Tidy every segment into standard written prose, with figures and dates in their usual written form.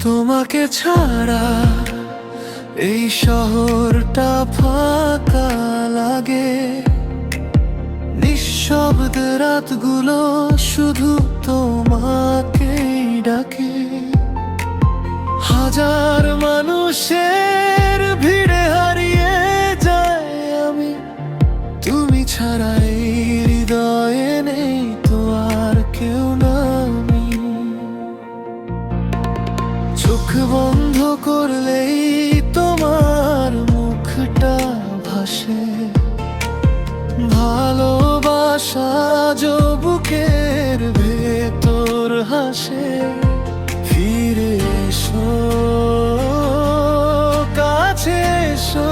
তোমাকে ছাড়া এই শহরটা ফাঁকা লাগে, নিঃশব্দ রাতগুলো শুধু তোমাকেই ডাকে। হাজার মানুষের ভিড়ে হারিয়ে যায় আমি, তুমি ছাড়া এই হৃদয়ে নেই তো আর কেউ নামি। চোখ বন্ধ করলেই তোমার মুখটা ভাসে, ভালোবাসা যো বুকের ভেতর হাসে। ফিরে এসো, কাছে এসো,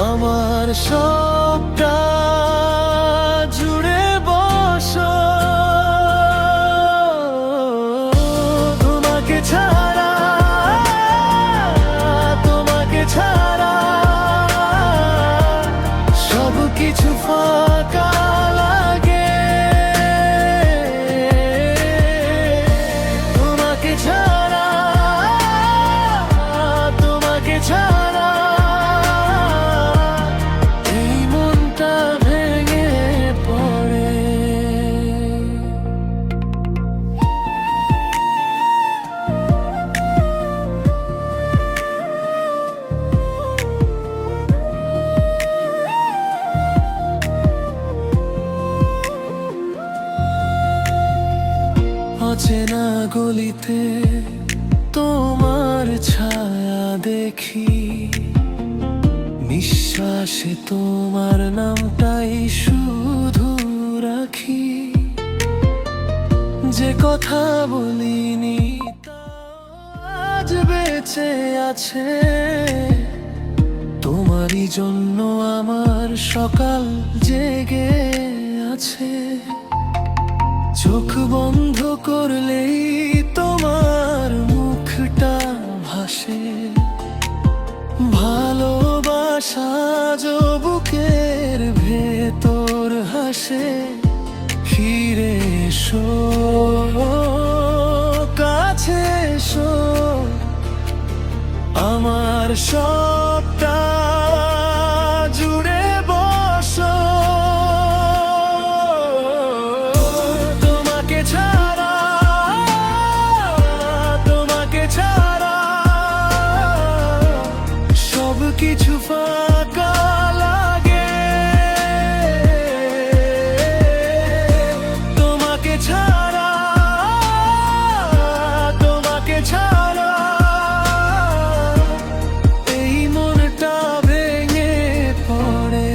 আমার সবটা জুড়ে বসো। তোমাকে ছাড়া, তোমাকে ছাড়া সব কিছু ফাঁকা লাগে। তোমাকে ছাড়া, তোমাকে ছাড়া এই মনটা ভেঙে পড়ে। অচেনা গলিতে তোমার ছায়া দেখি, নিঃশ্বাসে তোমার নামটাই শুধু রাখি। যে কথা বলিনি তা আজ বেঁচে আছে, তোমারই জন্য আমার সকাল জেগে আছে। চোখ বন্ধ করলেই তোমার মুখটা ভাসে, ভালোবাসা যো বুকের ভেতর হাসে। ফিরে এসো, কাছে এসো, আমার সবটা জুড়ে বসো। তোমাকে ছাড়া, তোমাকে ছাড়া সব কিছু ফাঁকা লাগে। তোমাকে ছাড়া, তোমাকে ছাড়া এই মনটা ভেঙে পড়ে।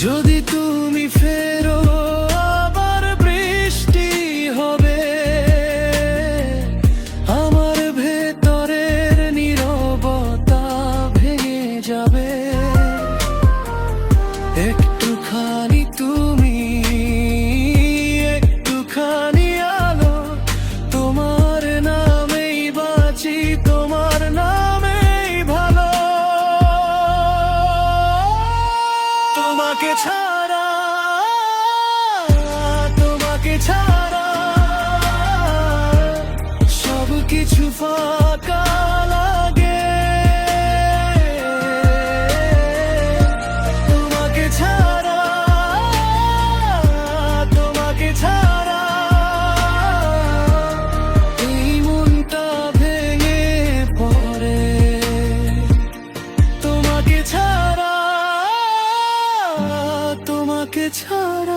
যদি তুমি ফেরো আবার বৃষ্টি হবে, আমার ভেতরের নীরবতা ভেঙে যাবে। একটুখানি তুমি, একটুখানি আলো, তোমার নামেই বাঁচি, তোমার নামেই ভালো। তোমাকে ছাড়া, তোমাকে ছাড়া সব কিছু ফাঁকা লাগে। তোমাকে ছাড়া, তোমাকে ছাড়া এই মনটা ভেঙে পড়ে। তোমাকে ছাড়া, তোমাকে ছাড়া